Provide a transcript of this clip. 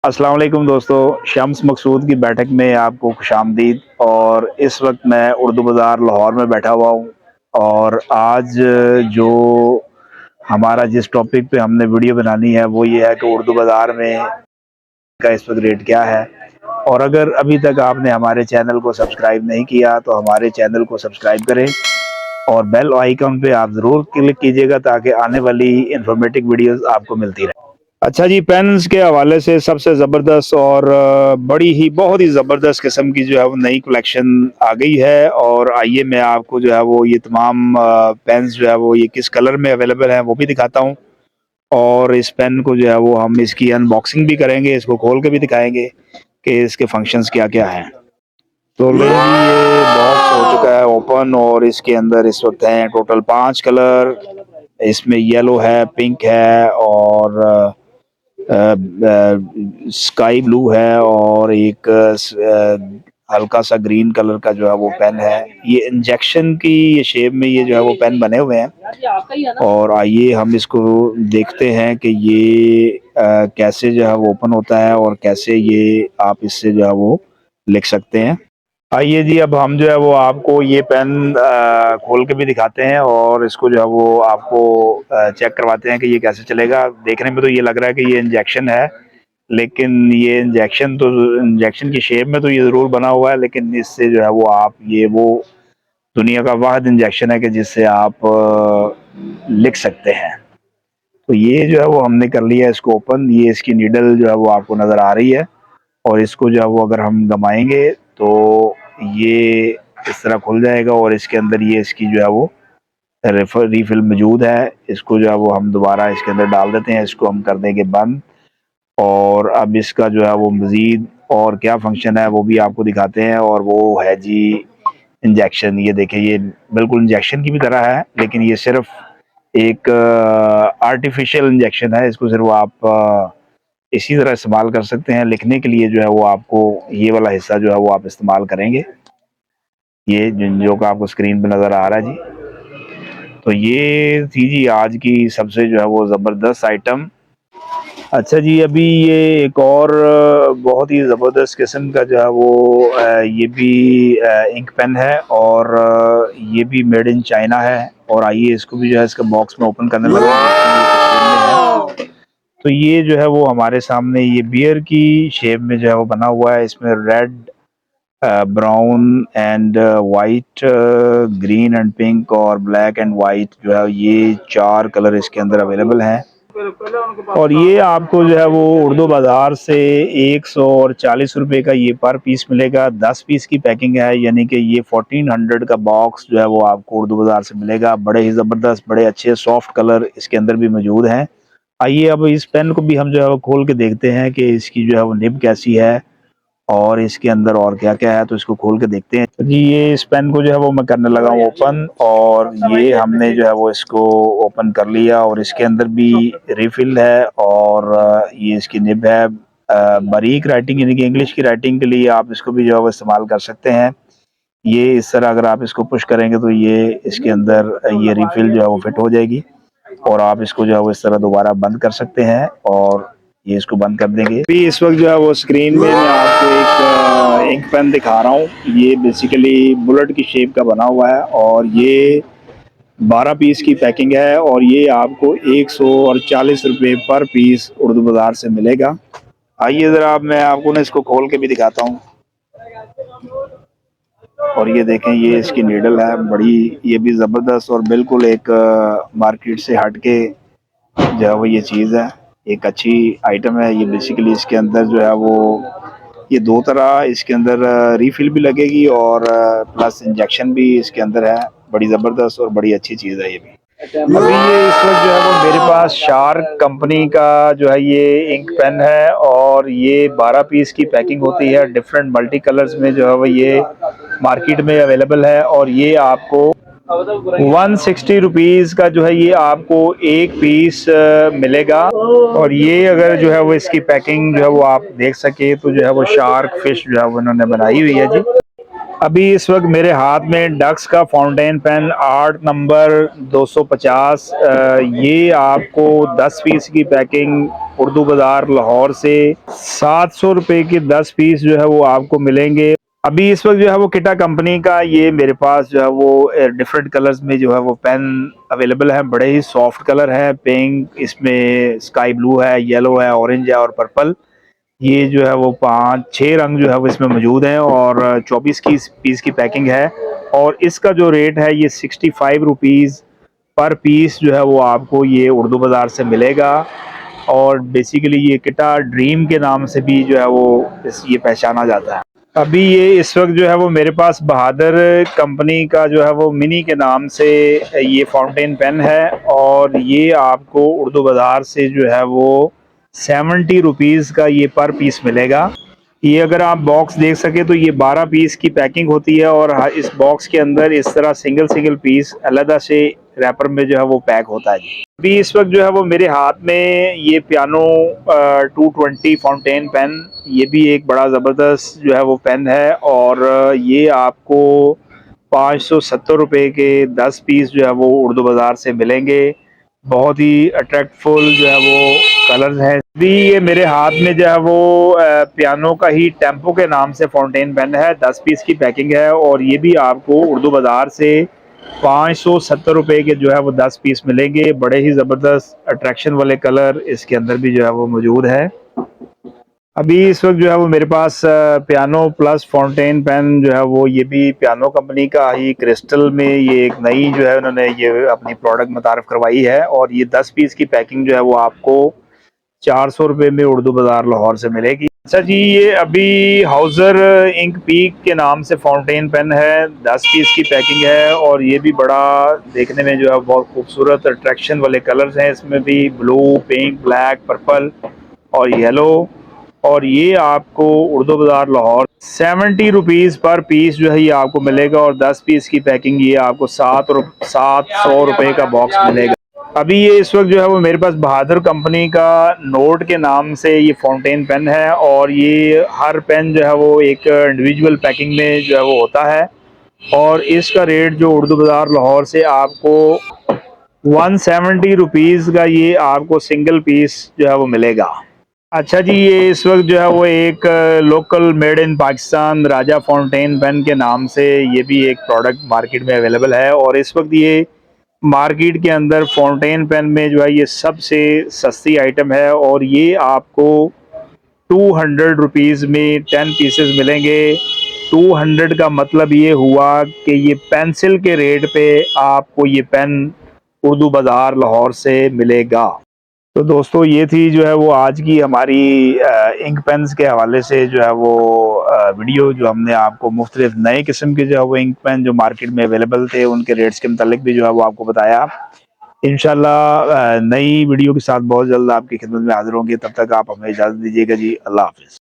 अस्सलाम वालेकुम दोस्तों, शम्स मकसूद की बैठक में आपको खुशामदीद। और इस वक्त मैं उर्दू बाज़ार लाहौर में बैठा हुआ हूँ। और आज जो हमारा जिस टॉपिक पे हमने वीडियो बनानी है वो ये है कि उर्दू बाज़ार में का इस वक्त रेट क्या है। और अगर अभी तक आपने हमारे चैनल को सब्सक्राइब नहीं किया तो हमारे चैनल को सब्सक्राइब करें और बेल आइकन पे आप ज़रूर क्लिक कीजिएगा ताकि आने वाली इंफॉर्मेटिव वीडियोस आपको मिलती रहे। अच्छा जी, पेन्स के हवाले से सबसे ज़बरदस्त और बड़ी ही बहुत ही ज़बरदस्त किस्म की जो है वो नई कलेक्शन आ गई है। और आइए मैं आपको जो है वो ये तमाम पेन्स जो है वो ये किस कलर में अवेलेबल हैं वो भी दिखाता हूँ। और इस पेन को जो है वो हम इसकी अनबॉक्सिंग भी करेंगे, इसको खोल के भी दिखाएंगे कि इसके फंक्शंस क्या-क्या हैं। तो लो जी, ये बॉक्स हो चुका है ओपन और इसके अंदर इस वक्त हैं टोटल 5 कलर। इसमें येलो है, पिंक है और स्काई ब्लू है और एक हल्का सा ग्रीन कलर का जो है वो पेन है। ये इंजेक्शन की ये शेप में ये जो है वो पेन बने हुए हैं। और आइए हम इसको देखते हैं कि ये कैसे जो है वो ओपन होता है और कैसे ये आप इससे जो है वो लिख सकते हैं। आइए जी, अब हम जो है वो आपको ये पेन खोल के भी दिखाते हैं और इसको जो है वो आपको चेक करवाते हैं कि ये कैसे चलेगा। देखने में तो ये लग रहा है कि ये इंजेक्शन है, लेकिन ये इंजेक्शन की शेप में तो ये ज़रूर बना हुआ है, लेकिन इससे जो है वो आप ये वो दुनिया का वाहिद इंजेक्शन है कि जिससे आप लिख सकते हैं। तो ये जो है वो हमने कर लिया है इसको ओपन। ये इसकी नीडल जो है वो आपको नज़र आ रही है और इसको जो है वो अगर हम दबाएँगे तो ये इस तरह खुल जाएगा और इसके अंदर ये इसकी जो है वो रीफ़िल मौजूद है। इसको जो है वो हम दोबारा इसके अंदर डाल देते हैं, इसको हम कर देंगे बंद। और अब इसका जो है वो मज़ीद और क्या फ़ंक्शन है वो भी आपको दिखाते हैं। और वो है जी इंजेक्शन। ये देखिए, ये बिल्कुल इंजेक्शन की भी तरह है, लेकिन ये सिर्फ़ एक आर्टिफ़िशियल इंजेक्शन है। इसको सिर्फ़ आप इसी तरह इस्तेमाल कर सकते हैं। लिखने के लिए जो है वो आपको ये वाला हिस्सा जो है वो आप इस्तेमाल करेंगे। ये जो कि आपको स्क्रीन पे नज़र आ रहा है जी। तो ये थी जी आज की सबसे जो है वो ज़बरदस्त आइटम। अच्छा जी, अभी ये एक और बहुत ही ज़बरदस्त किस्म का जो है वो ये भी इंक पेन है और ये भी मेड इन चाइना है। और आइए इसको भी जो है इसका बॉक्स में ओपन करने लगा हूँ। तो ये जो है वो हमारे सामने ये बियर की शेप में जो है वो बना हुआ है। इसमें red, brown and white, green and pink और ब्लैक एंड वाइट जो है ये 4 कलर इसके अंदर अवेलेबल हैं। और ये आपको जो है वो उर्दू बाज़ार से 140 रुपये का ये पर पीस मिलेगा। 10 पीस की पैकिंग है, यानी कि ये 1400 का बॉक्स जो है वो आपको उर्दू बाज़ार से मिलेगा। बड़े ही ज़बरदस्त, बड़े अच्छे सॉफ्ट कलर इसके अंदर भी मौजूद हैं। आइए अब इस पेन को भी हम जो है वो खोल के देखते हैं कि इसकी जो है वो निब कैसी है और इसके अंदर और क्या-क्या है। तो इसको खोल के देखते हैं। तो जी, ये इस पेन को जो है वो मैं करने लगा हूँ ओपन और ये हमने जो है वो इसको ओपन कर लिया और इसके अंदर भी रिफ़िल है और ये इसकी निब है। बारीक राइटिंग यानी कि इंग्लिश की राइटिंग के लिए आप इसको भी जो है वो इस्तेमाल कर सकते हैं। ये इस तरह अगर आप इसको पुश करेंगे तो ये इसके अंदर ये रिफ़िल जो है वो फिट हो जाएगी और आप इसको जो है वो इस तरह दोबारा बंद कर सकते हैं और ये इसको बंद कर देंगे। अभी इस वक्त जो है वो स्क्रीन में मैं आपको एक इंक पेन दिखा रहा हूँ। ये बेसिकली बुलेट की शेप का बना हुआ है और ये 12 पीस की पैकिंग है और ये आपको 140 रुपये पर पीस उर्दू बाज़ार से मिलेगा। आइए ज़रा अब मैं आपको ना इसको खोल के भी दिखाता हूँ। और ये देखें, ये इसकी नीडल है बड़ी, ये भी ज़बरदस्त और बिल्कुल एक मार्केट से हट के जो है वो ये चीज़ है, एक अच्छी आइटम है। ये बेसिकली इसके अंदर जो है वो ये 2 तरह इसके अंदर रिफ़िल भी लगेगी और प्लस इंजेक्शन भी इसके अंदर है। बड़ी ज़बरदस्त और बड़ी अच्छी चीज़ है ये भी। अभी ये इस वक़्त जो है वो मेरे पास शार्क कंपनी का जो है ये इंक पेन है और ये 12 पीस की पैकिंग होती है। डिफरेंट मल्टी कलर्स में जो है वो ये मार्केट में अवेलेबल है और ये आपको 160 रुपीज़ का जो है ये आपको एक पीस मिलेगा। और ये अगर जो है वो इसकी पैकिंग जो है वो आप देख सके तो जो है वो शार्क फिश जो है वो उन्होंने बनाई हुई है जी। अभी इस वक्त मेरे हाथ में डक्स का फाउंटेन पेन आर्ट नंबर 250, ये आपको 10 पीस की पैकिंग उर्दू बाज़ार लाहौर से 700 रुपये के 10 पीस जो है वो आपको मिलेंगे। अभी इस वक्त जो है वो किटा कंपनी का ये मेरे पास जो है वो डिफरेंट कलर्स में जो है वो पेन अवेलेबल है। बड़े ही सॉफ्ट कलर है, पिंक, इसमें स्काई ब्लू है, येलो है, ऑरेंज है और पर्पल। ये जो है वो 5-6 रंग जो है वो इसमें मौजूद हैं और 24 की पीस की पैकिंग है। और इसका जो रेट है ये 65 रुपीज़ पर पीस जो है वो आपको ये उर्दू बाज़ार से मिलेगा। और बेसिकली ये किटा ड्रीम के नाम से भी जो है वो ये पहचाना जाता है। अभी ये इस वक्त जो है वो मेरे पास बहादुर कंपनी का जो है वो मिनी के नाम से ये फाउंटेन पेन है और ये आपको उर्दू बाज़ार से जो है वो 70 रुपीज़ का ये पर पीस मिलेगा। ये अगर आप बॉक्स देख सके तो ये 12 पीस की पैकिंग होती है और इस बॉक्स के अंदर इस तरह सिंगल सिंगल पीस अलग से रैपर में जो है वो पैक होता है जी। अभी इस वक्त जो है वो मेरे हाथ में ये पियानो 220 फाउंटेन पेन, ये भी एक बड़ा ज़बरदस्त जो है वो पेन है और ये आपको 570 रुपये के 10 पीस जो है वो उर्दू बाज़ार से मिलेंगे। बहुत ही अट्रैक्टफुल जो है वो कलर्स हैं। अभी ये मेरे हाथ में जो है वो पियानो का ही टेम्पो के नाम से फाउंटेन पेन है, 10 पीस की पैकिंग है और ये भी आपको उर्दू बाज़ार से 570 रुपये के जो है वो 10 पीस मिलेंगे। बड़े ही ज़बरदस्त अट्रैक्शन वाले कलर इसके अंदर भी जो है वो मौजूद है। अभी इस वक्त जो है वो मेरे पास पियानो प्लस फाउंटेन पेन जो है वो ये भी पियानो कंपनी का ही क्रिस्टल में ये एक नई जो है उन्होंने ये अपनी प्रोडक्ट मुतारफ़ करवाई है और ये 10 पीस की पैकिंग जो है वो आपको 400 रुपये में उर्दू बाज़ार लाहौर से मिलेगी। अच्छा जी, ये अभी हाउज़र इंक पीक के नाम से फाउंटेन पेन है, 10 पीस की पैकिंग है और ये भी बड़ा देखने में जो है बहुत खूबसूरत अट्रैक्शन वाले कलर्स हैं। इसमें भी ब्लू, पिंक, ब्लैक, पर्पल और येलो। और ये आपको उर्दू बाज़ार लाहौर 70 रुपीज़ पर पीस जो है ये आपको मिलेगा और 10 पीस की पैकिंग ये आपको 700 रुपये का बॉक्स मिलेगा। अभी ये इस वक्त जो है वो मेरे पास बहादुर कंपनी का नोट के नाम से ये फाउंटेन पेन है और ये हर पेन जो है वो एक इंडिविजुअल पैकिंग में जो है वो होता है और इसका रेट जो उर्दू बाज़ार लाहौर से आपको 170 रुपीज़ का ये आपको सिंगल पीस जो है वो मिलेगा। अच्छा जी, ये इस वक्त जो है वो एक local made in Pakistan Raja fountain pen के नाम से ये भी एक प्रोडक्ट मार्केट में अवेलेबल है और इस वक्त ये मार्केट के अंदर फाउंटेन पेन में जो है ये सबसे सस्ती आइटम है और ये आपको 200 रुपीज़ में 10 पीसेस मिलेंगे। 200 का मतलब ये हुआ कि ये पेंसिल के रेट पे आपको ये पेन उर्दू बाज़ार लाहौर से मिलेगा। तो दोस्तों ये थी जो है वो आज की हमारी इंक पेन्स के हवाले से जो है वो वीडियो, जो हमने आपको मुख्तलिफ नए किस्म के जो है वो इंक पेन जो मार्केट में अवेलेबल थे उनके रेट्स के मुतालिक भी जो है वो आपको बताया। इंशाल्लाह नई वीडियो के साथ बहुत जल्द आपकी खिदमत में हाजिर होंगे। तब तक आप हमें इजाज़त दीजिएगा जी। अल्लाह हाफिज़।